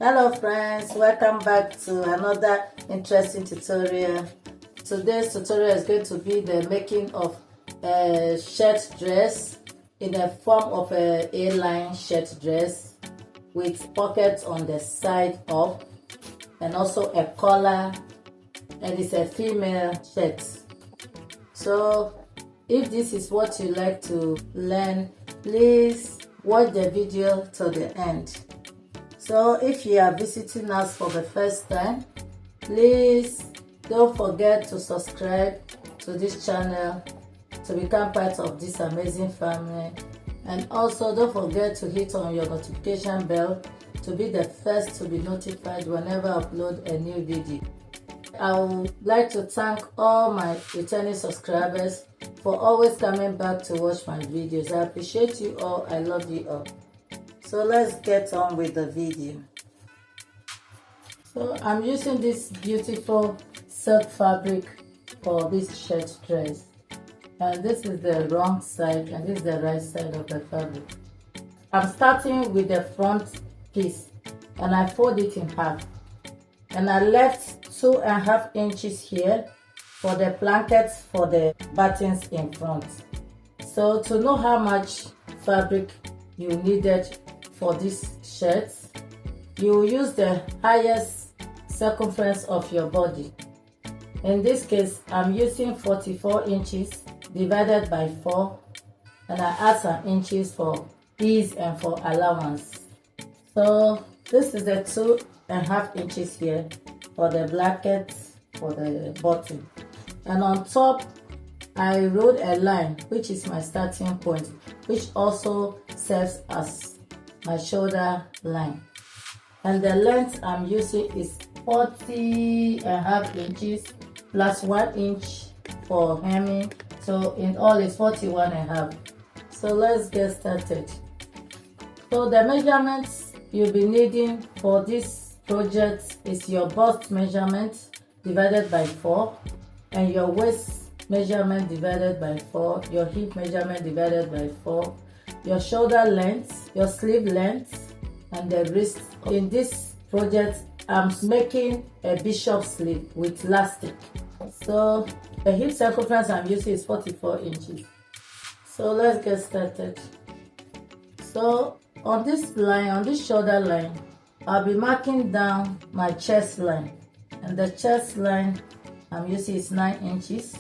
Hello friends, welcome back to another interesting tutorial. Today's tutorial is going to be the making of a shirt dress in the form of a A-line shirt dress with pockets on the side up and also a collar, and it's a female shirt. So if this is what you like to learn, please watch the video to the end. So if you are visiting us for the first time, please don't forget to subscribe to this channel to become part of this amazing family, and also don't forget to hit on your notification bell to be the first to be notified whenever I upload a new video. I would like to thank all my returning subscribers for always coming back to watch my videos. I appreciate you all. I love you all. So let's get on with the video. So I'm using this beautiful silk fabric for this shirt dress, and this is the wrong side and this is the right side of the fabric. I'm starting with the front piece and I fold it in half, and I left 2.5 inches here for the plankets for the buttons in front. So to know how much fabric you needed for this shirt, you use the highest circumference of your body. In this case, I'm using 44 inches divided by 4, and I add some inches for ease and for allowance. So this is the 2.5 inches here for the blanket for the bottom, and on top I wrote a line which is my starting point, which also serves as my shoulder line, and the length I'm using is 40.5 inches plus 1 inch for hemming, so in all it's 41.5. So let's get started. So the measurements you'll be needing for this project is your bust measurement divided by 4, and your waist measurement divided by 4, your hip measurement divided by 4, your shoulder length, your sleeve length, and the wrist. In this project, I'm making a bishop sleeve with elastic. So the hip circumference I'm using is 44 inches. So let's get started. So on this line, on this shoulder line, I'll be marking down my chest line, and the chest line I'm using is 9 inches.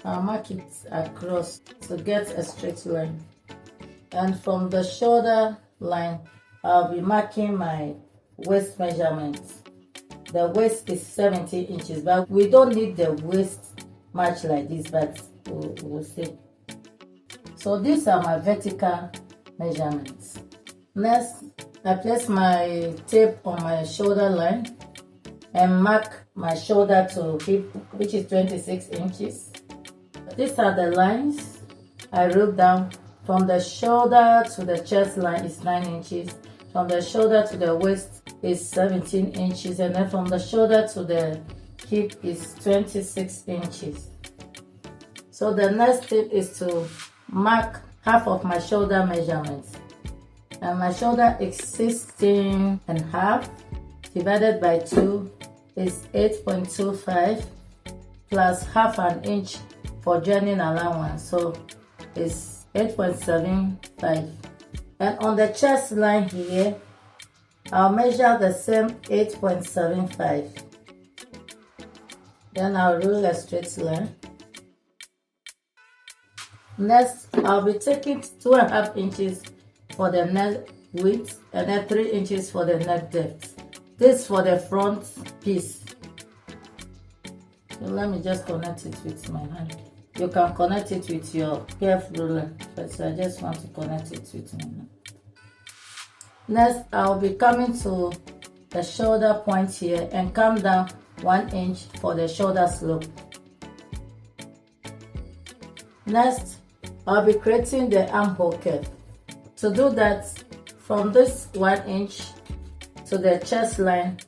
I'll mark it across to get a straight line. And from the shoulder line, I'll be marking my waist measurement. The waist is 17 inches, but we don't need the waist much like this, but we'll see. So these are my vertical measurements. Next, I place my tape on my shoulder line and mark my shoulder to hip, which is 26 inches. These are the lines I wrote down. From the shoulder to the chest line is 9 inches. From the shoulder to the waist is 17 inches. And then from the shoulder to the hip is 26 inches. So the next step is to mark half of my shoulder measurements. And my shoulder is 16.5 divided by 2 is 8.25 plus half an inch for joining allowance. So it's 8.75, and on the chest line here, I'll measure the same 8.75. Then I'll rule a straight line. Next, I'll be taking 2.5 inches for the neck width and then 3 inches for the neck depth. This for the front piece. So let me just connect it with my hand. You can connect it with your curve ruler, but I just want to connect it with my hand. Next, I'll be coming to the shoulder point here and come down 1 inch for the shoulder slope. Next, I'll be creating the armhole curve. To do that, from this 1 inch to the chest line,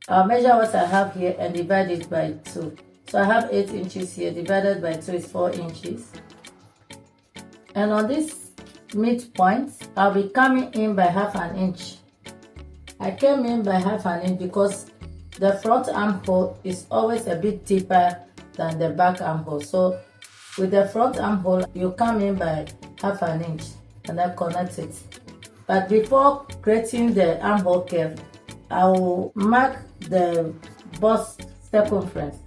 I'll measure what I have here and divide it by 2. So I have 8 inches here, divided by 2 is 4 inches. And on this midpoint, I'll be coming in by half an inch I came in by half an inch because the front armhole is always a bit deeper than the back armhole. So with the front armhole, you come in by half an inch and then connect it. But before creating the armhole curve, I will mark the bust circumference.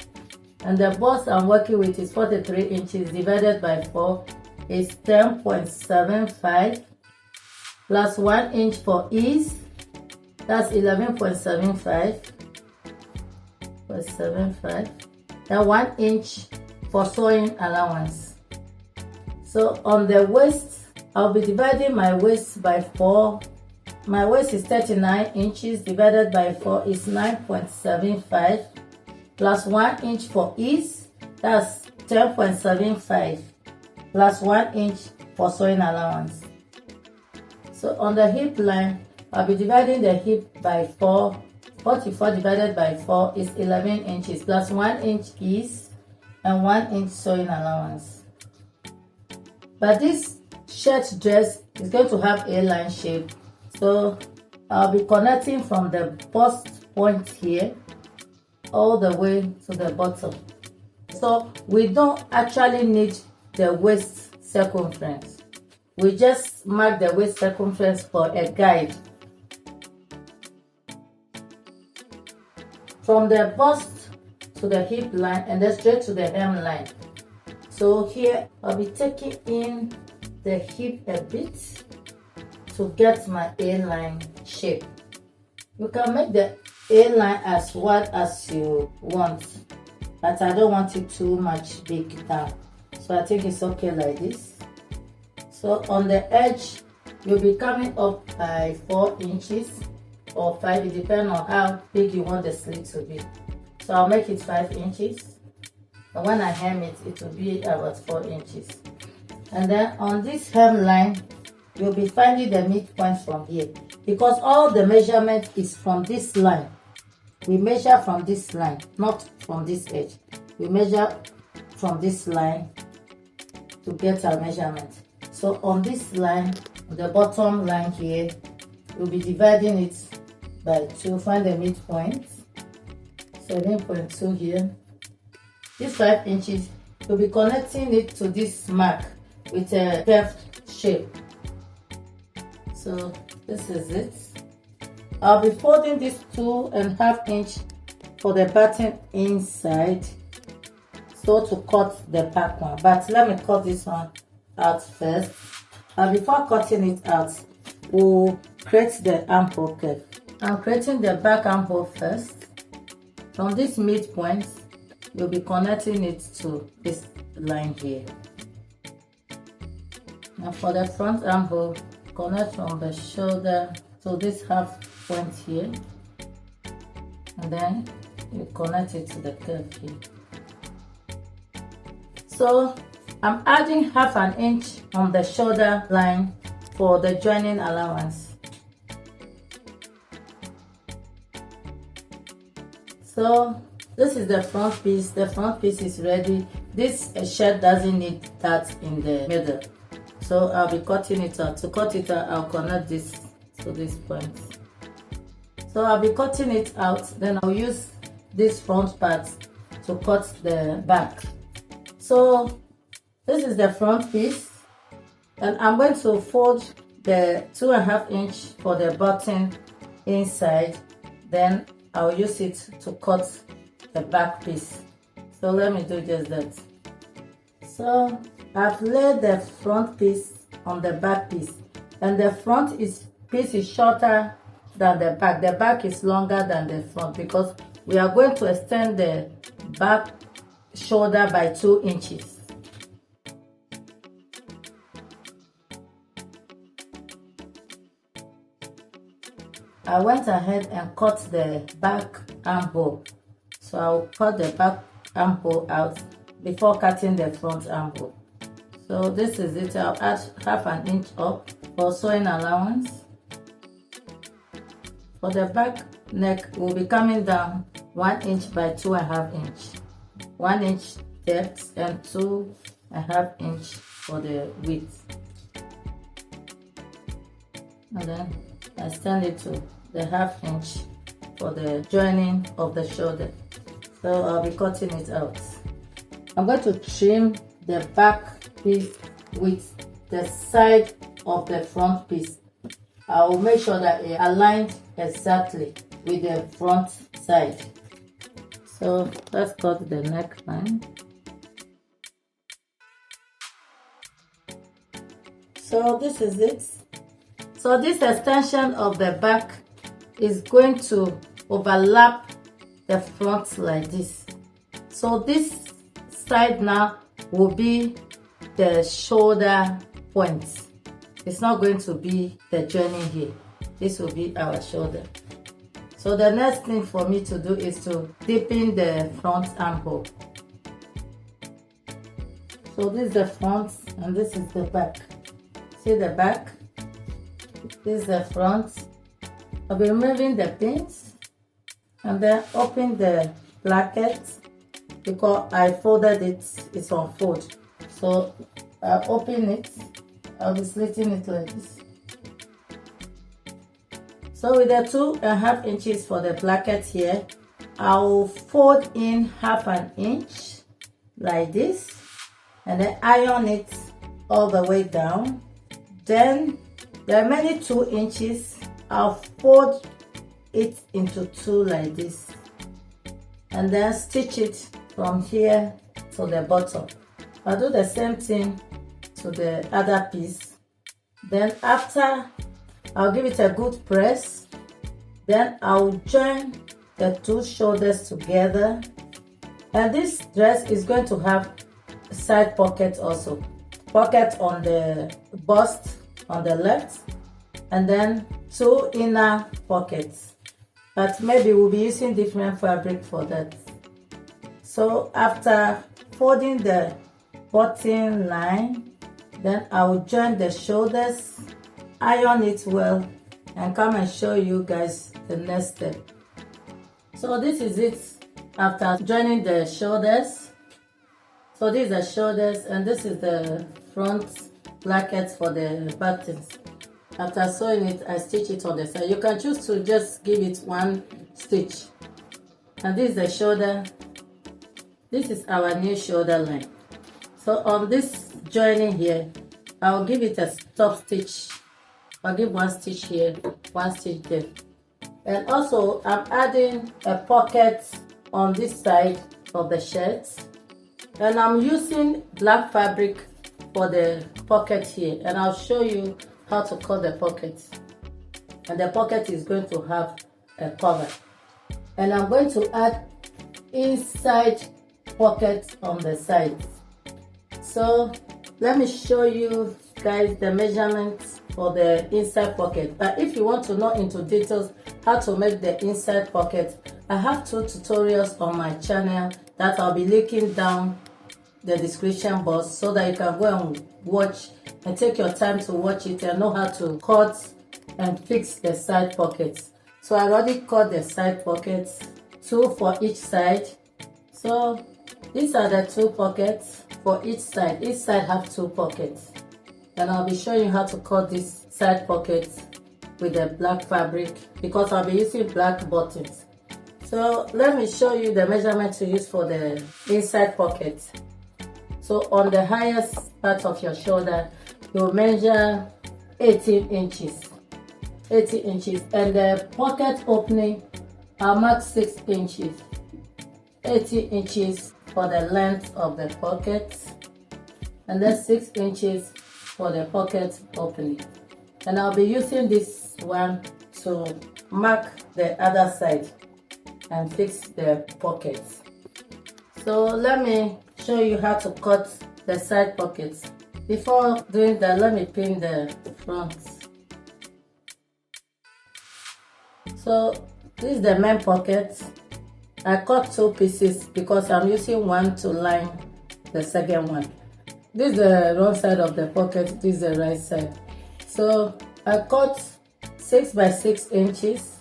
And the bust I'm working with is 43 inches divided by 4 is 10.75 plus 1 inch for ease, that's 11.75, then 1 inch for sewing allowance. So on the waist, I'll be dividing my waist by 4. My waist is 39 inches divided by 4 is 9.75 plus 1 inch for ease, that's 10.75 plus 1 inch for sewing allowance. So on the hip line, I'll be dividing the hip by 4. 44 divided by 4 is 11 inches plus 1 inch ease and 1 inch sewing allowance. But this shirt dress is going to have A-line shape, so I'll be connecting from the bust point here all the way to the bottom. So we don't actually need the waist circumference. We just mark the waist circumference for a guide. From the bust to the hip line and then straight to the hem line. So here I'll be taking in the hip a bit to get my A-line shape. You can make the A-line as wide as you want, but I don't want it too much big down. So I think it's okay like this. So on the edge, you'll be coming up by 4 inches or 5, it depends on how big you want the slit to be. So I'll make it 5 inches. And when I hem it, it will be about 4 inches. And then on this hem line, you'll be finding the midpoint from here. Because all the measurement is from this line. We measure from this line, not from this edge. We measure from this line to get our measurement. So on this line, the bottom line here, we'll be dividing it by 2, find the midpoint, 7.2 here. This 5 inches, we'll be connecting it to this mark with a curved shape. So this is it. I'll be folding this 2.5 inch for the button inside, so to cut the back one. But let me cut this one out first. And before cutting it out, we'll create the armhole curve. I'm creating the back armhole first. From this midpoint, you'll be connecting it to this line here. Now for the front armhole, connect from the shoulder to this half point here, and then you connect it to the curve here. So I'm adding half an inch on the shoulder line for the joining allowance. So this is the front piece. The front piece is ready. This shirt doesn't need that in the middle, so I'll be cutting it out. To cut it out, I'll connect this to this point. So I'll be cutting it out, then I'll use this front part to cut the back. So this is the front piece, and I'm going to fold the 2.5 inch for the button inside, then I'll use it to cut the back piece. So let me do just that. So I've laid the front piece on the back piece, and the front piece is shorter than the back. The back is longer than the front because we are going to extend the back shoulder by 2 inches. I went ahead and cut the back armhole. So I'll cut the back armhole out before cutting the front armhole. So this is it. I'll add half an inch up for sewing allowance. For the back neck, we'll be coming down 1 inch by 2.5 inch. 1 inch depth and 2.5 inch for the width. And then extend it to the 1/2 inch for the joining of the shoulder. So I'll be cutting it out. I'm going to trim the back piece with the side of the front piece. I will make sure that it aligned exactly with the front side. So let's cut the neckline. So this is it. So this extension of the back is going to overlap the front like this. So this side now will be the shoulder point. It's not going to be the joining here. This will be our shoulder. So the next thing for me to do is to deepen the front armhole. So this is the front and this is the back. See the back? This is the front. I'll be removing the pins and then open the placket because I folded it, it's on fold. So I'll open it, I'll be slitting it like this. So with the 2.5 inches for the placket here, I'll fold in 1/2 inch like this and then iron it all the way down. Then the remaining 2 inches, I'll fold it into 2 like this and then stitch it from here to the bottom. I'll do the same thing to the other piece. Then after, I'll give it a good press. Then I'll join the 2 shoulders together. And this dress is going to have a side pocket also. Pocket on the bust on the left and then 2 inner pockets, but maybe we'll be using different fabric for that. So after folding the bottom line, then I will join the shoulders, iron it well, and come and show you guys the next step. So this is it after joining the shoulders. So these are shoulders and this is the front placket for the buttons. After sewing it, I stitch it on the side. You can choose to just give it 1 stitch. And this is the shoulder. This is our new shoulder line. So on this joining here, I'll give it a stop stitch. I'll give 1 stitch here, 1 stitch there. And also I'm adding a pocket on this side of the shirt. And I'm using black fabric for the pocket here, and I'll show you how to cut the pocket. And the pocket is going to have a cover. And I'm going to add inside pocket on the side. So let me show you guys the measurements for the inside pocket. But if you want to know into details how to make the inside pocket, I have 2 tutorials on my channel that I'll be linking down the description box so that you can go and watch and take your time to watch it and know how to cut and fix the side pockets. So I already cut the side pockets, 2 for each side. So these are the 2 pockets for each side. Each side have 2 pockets, and I'll be showing you how to cut this side pockets with the black fabric because I'll be using black buttons. So let me show you the measurement to use for the inside pocket. So on the highest part of your shoulder, you measure 18 inches. 18 inches. And the pocket opening, I'll mark 6 inches. 18 inches for the length of the pocket. And then 6 inches for the pocket opening. And I'll be using this one to mark the other side and fix the pockets. So let me show you how to cut the side pockets. Before doing that, let me pin the front. So this is the main pocket. I cut 2 pieces because I'm using one to line the second one. This is the wrong side of the pocket, this is the right side. So I cut 6 by 6 inches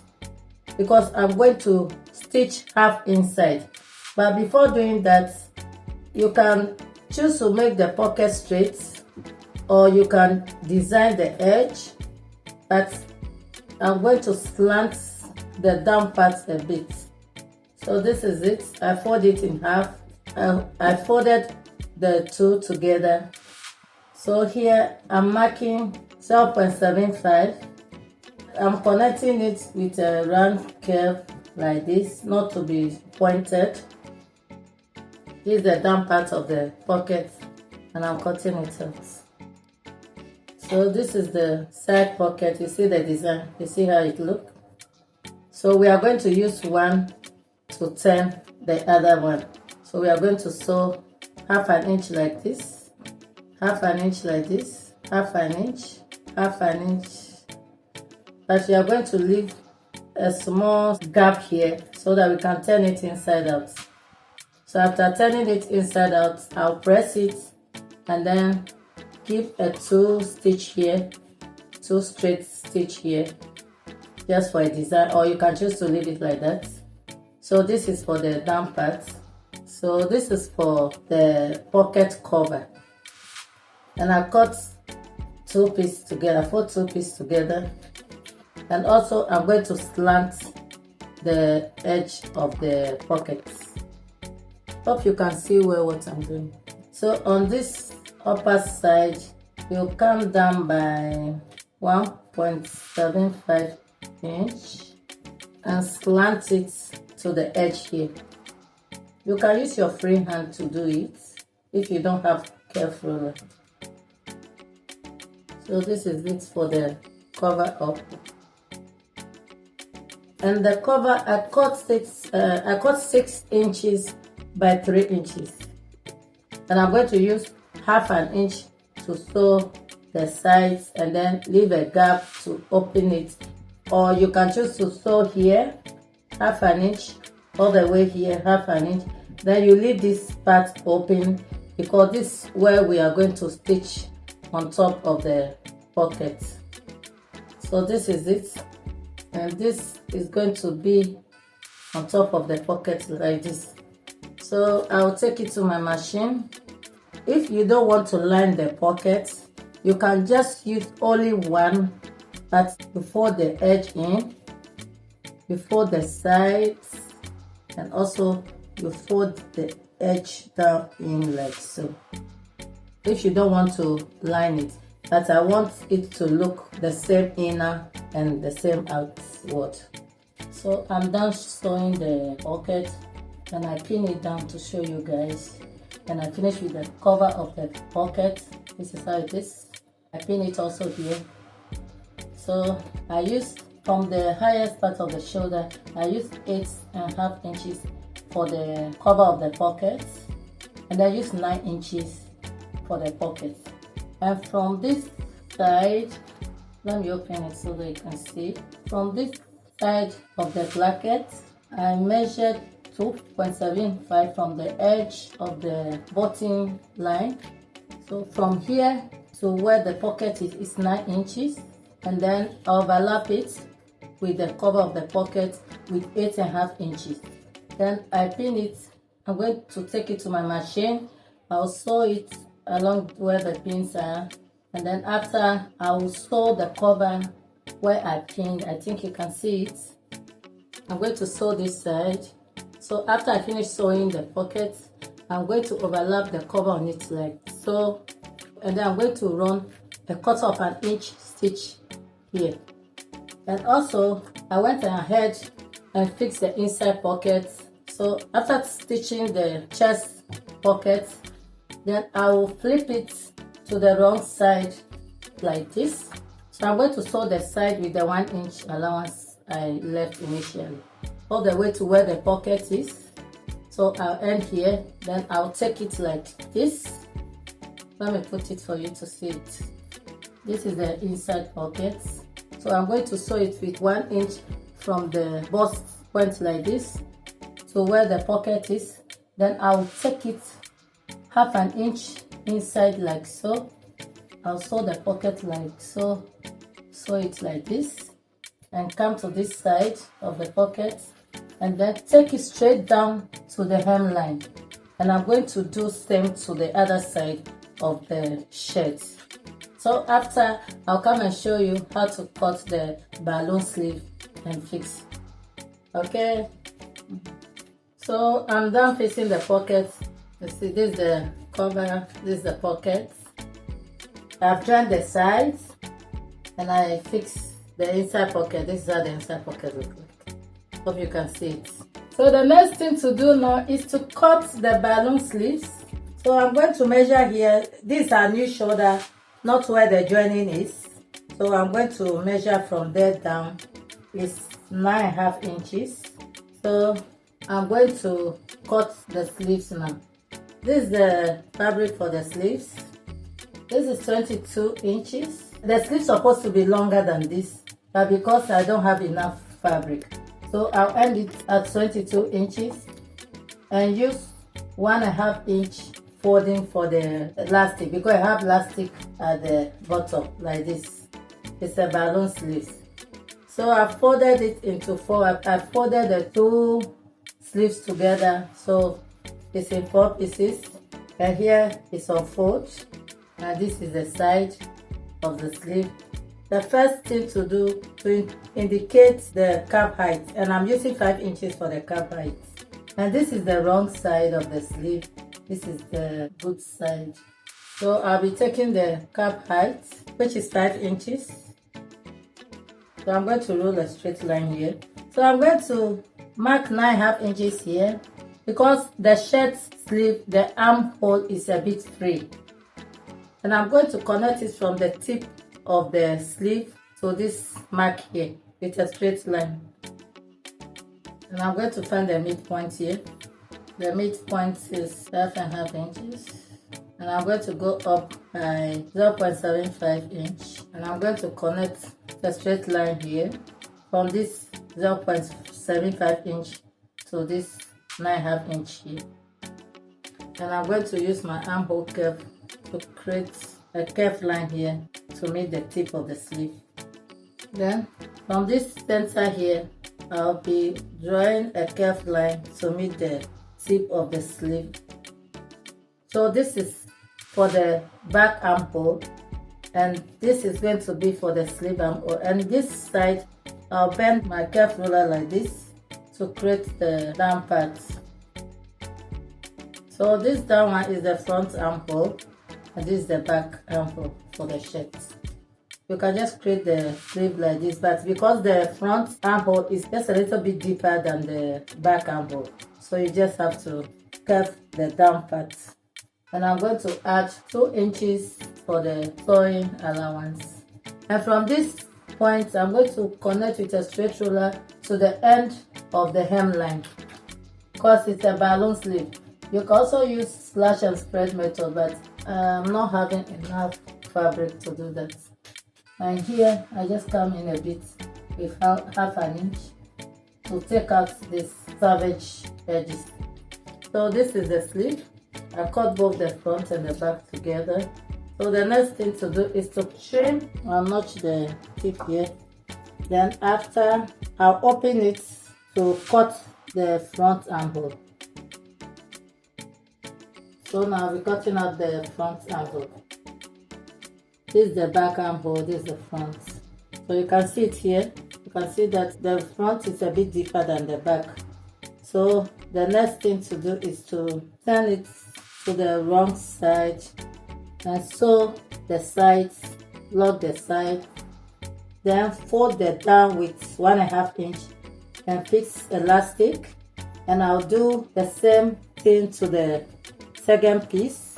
because I'm going to stitch half inside. But before doing that, you can choose to make the pocket straight or you can design the edge. But I'm going to slant the down part a bit. So this is it. I fold it in half. I folded the two together. So here I'm marking 0.75. I'm connecting it with a round curve like this, not to be pointed. This is the down part of the pocket and I'm cutting it out. So this is the side pocket. You see the design, you see how it looks. So we are going to use 1 to turn the other one. So we are going to sew half an inch like this, half an inch like this, half an inch, half an inch. But we are going to leave a small gap here so that we can turn it inside out. So after turning it inside out, I'll press it and then give a 2 stitch here, 2 straight stitch here, just for a design, or you can choose to leave it like that. So this is for the down part. So this is for the pocket cover. And I cut 2 pieces together, 4 2 pieces together. And also I'm going to slant the edge of the pockets. Hope you can see well what I'm doing. So on this upper side, you come down by 1.75 inch and slant it to the edge here. You can use your free hand to do it if you don't have curve ruler. So this is it for the cover up. And the cover, I cut 6 inches by 3 inches. And I'm going to use half an inch to sew the sides and then leave a gap to open it. Or you can choose to sew here, half an inch, all the way here, half an inch. Then you leave this part open because this is where we are going to stitch on top of the pocket. So this is it. And this is going to be on top of the pocket like this. So I'll take it to my machine. If you don't want to line the pocket, you can just use only one part before the edge in, before the sides, and also you fold the edge down in like so. If you don't want to line it, but I want it to look the same inner and the same outward. So I'm done sewing the pocket and I pin it down to show you guys. And I finish with the cover of the pocket. This is how it is. I pin it also here. So I used from the highest part of the shoulder, I used 8.5 inches for the cover of the pocket, and I used 9 inches for the pocket. And from this side, let me open it so that you can see. From this side of the placket, I measured 2.75 from the edge of the bottom line. So from here to where the pocket is 9 inches, and then overlap it with the cover of the pocket with 8.5 inches. Then I pin it. I'm going to take it to my machine. I'll sew it along where the pins are, and then after I will sew the cover where I pinned. I think you can see it. I'm going to sew this side. So after I finish sewing the pocket, I'm going to overlap the cover on it like so, and then I'm going to run a 1/4 inch stitch here. And also I went ahead and fixed the inside pocket. So after stitching the chest pocket, then I will flip it to the wrong side like this. So I'm going to sew the side with the 1 inch allowance I left initially, all the way to where the pocket is. So I'll end here, then I'll take it like this. Let me put it for you to see it. This is the inside pocket. So I'm going to sew it with 1 inch from the bust point like this to where the pocket is. Then I'll take it 1/2 inch inside like so. I'll sew the pocket like so, sew it like this, and come to this side of the pocket, and then take it straight down to the hemline. And I'm going to do same to the other side of the shirt. So after, I'll come and show you how to cut the balloon sleeve and fix. Okay, so I'm done fixing the pockets. You see, this is the cover, this is the pocket. I've joined the sides and I fixed the inside pocket. This is how the inside pocket looks like. Hope you can see it. So the next thing to do now is to cut the balloon sleeves. So I'm going to measure here. This is our new shoulder, not where the joining is. So I'm going to measure from there down. It's 9.5 inches. So I'm going to cut the sleeves now. This is the fabric for the sleeves. This is 22 inches. The sleeves are supposed to be longer than this, but because I don't have enough fabric, so I'll end it at 22 inches and use 1.5 inch folding for the elastic, because I have elastic at the bottom like this. It's a balloon sleeves. So I folded it into 4. I folded the 2 sleeves together, so it's in 4 pieces. And here is unfold, and this is the side of the sleeve. The first thing to do to indicate the cap height, and I'm using 5 inches for the cap height. And this is the wrong side of the sleeve. This is the good side. So I'll be taking the cap height, which is 5 inches. So I'm going to roll a straight line here. So I'm going to mark 9.5 inches here, because the shirt sleeve, the armhole is a bit free. And I'm going to connect it from the tip of the sleeve to this mark here with a straight line. And I'm going to find the midpoint here. The midpoint is 5.5 inches. And I'm going to go up by 0.75 inch. And I'm going to connect the straight line here from this 0.75 inch to this 9.5 inch here. And I'm going to use my armhole curve to create a curved line here to meet the tip of the sleeve. Then from this center here, I'll be drawing a curved line to meet the tip of the sleeve. So this is for the back armhole, and this is going to be for the sleeve armhole. And this side, I'll bend my curved ruler like this to create the down part. So this down one is the front armhole, and this is the back armhole for the shirt. You can just create the sleeve like this, but because the front armhole is just a little bit deeper than the back armhole, so you just have to curve the down part. And I'm going to add 2 inches for the sewing allowance. And from this point, I'm going to connect with a straight ruler to the end of the hemline, because it's a balloon sleeve. You can also use slash and spread method, but I'm not having enough fabric to do that. And here I just come in a bit with half an inch to take out this savage edges. So this is the sleeve. I cut both the front and the back together. So the next thing to do is to trim and notch the tip here. Then after, I'll open it to cut the front armhole. So now we're cutting out the front armhole. This is the back armhole, this is the front. So you can see it here. You can see that the front is a bit deeper than the back. So the next thing to do is to turn it to the wrong side and sew the sides, lock the side, then fold the down with 1.5 inch and fix elastic. And I'll do the same thing to the second piece.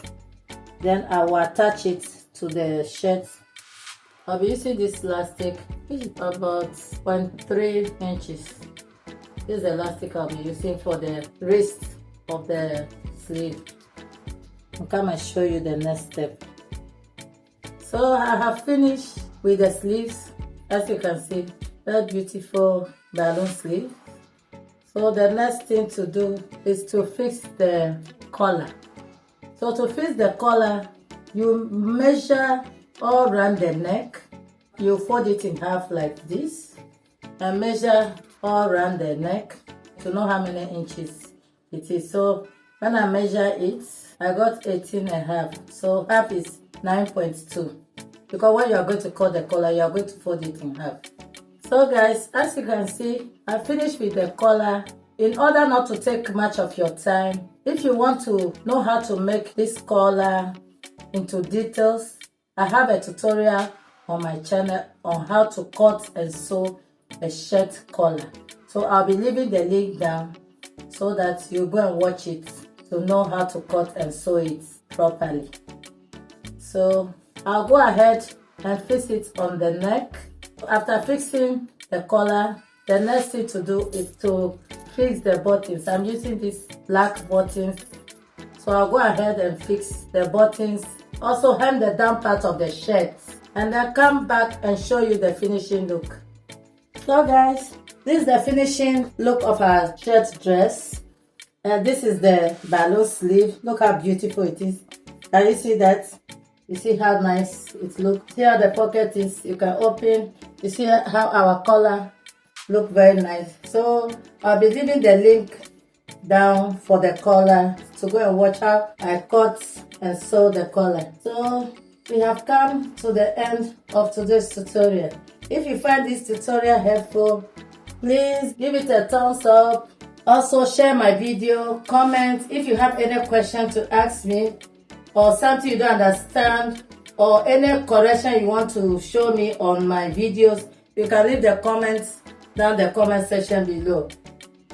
Then I will attach it to the shirt. I'll be using this elastic, which is about 0.3 inches. This is the elastic I'll be using for the wrist of the sleeve. I'll come and show you the next step. So I have finished with the sleeves. As you can see, that beautiful balloon sleeve. So the next thing to do is to fix the collar. So to fix the collar, you measure all around the neck. You fold it in half like this and measure all around the neck to know how many inches it is. So when I measure it, I got 18.5. So half is 9.2. because when you are going to cut the collar, you are going to fold it in half. So guys, as you can see, I finished with the collar. In order not to take much of your time, if you want to know how to make this collar into details, I have a tutorial on my channel on how to cut and sew a shirt collar. So I'll be leaving the link down so that you go and watch it to know how to cut and sew it properly. So I'll go ahead and fix it on the neck. After fixing the collar, the next thing to do is to fix the buttons. I'm using these black buttons, so I'll go ahead and fix the buttons. Also hem the down part of the shirt, and then come back and show you the finishing look. So guys, this is the finishing look of our shirt dress, and this is the balloon sleeve. Look how beautiful it is. Can you see that? You see how nice it looks. See how the pocket is, you can open. You see how our collar look very nice. So I'll be leaving the link down for the collar to go and watch how I cut and sew the collar. So we have come to the end of today's tutorial. If you find this tutorial helpful, please give it a thumbs up. Also share my video, comment if you have any question to ask me, or something you don't understand, or any correction you want to show me on my videos. You can leave the comments down the comment section below.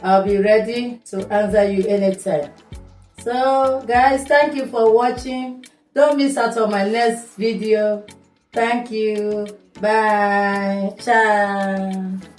I'll be ready to answer you anytime. So guys, thank you for watching. Don't miss out on my next video. Thank you. Bye. Ciao.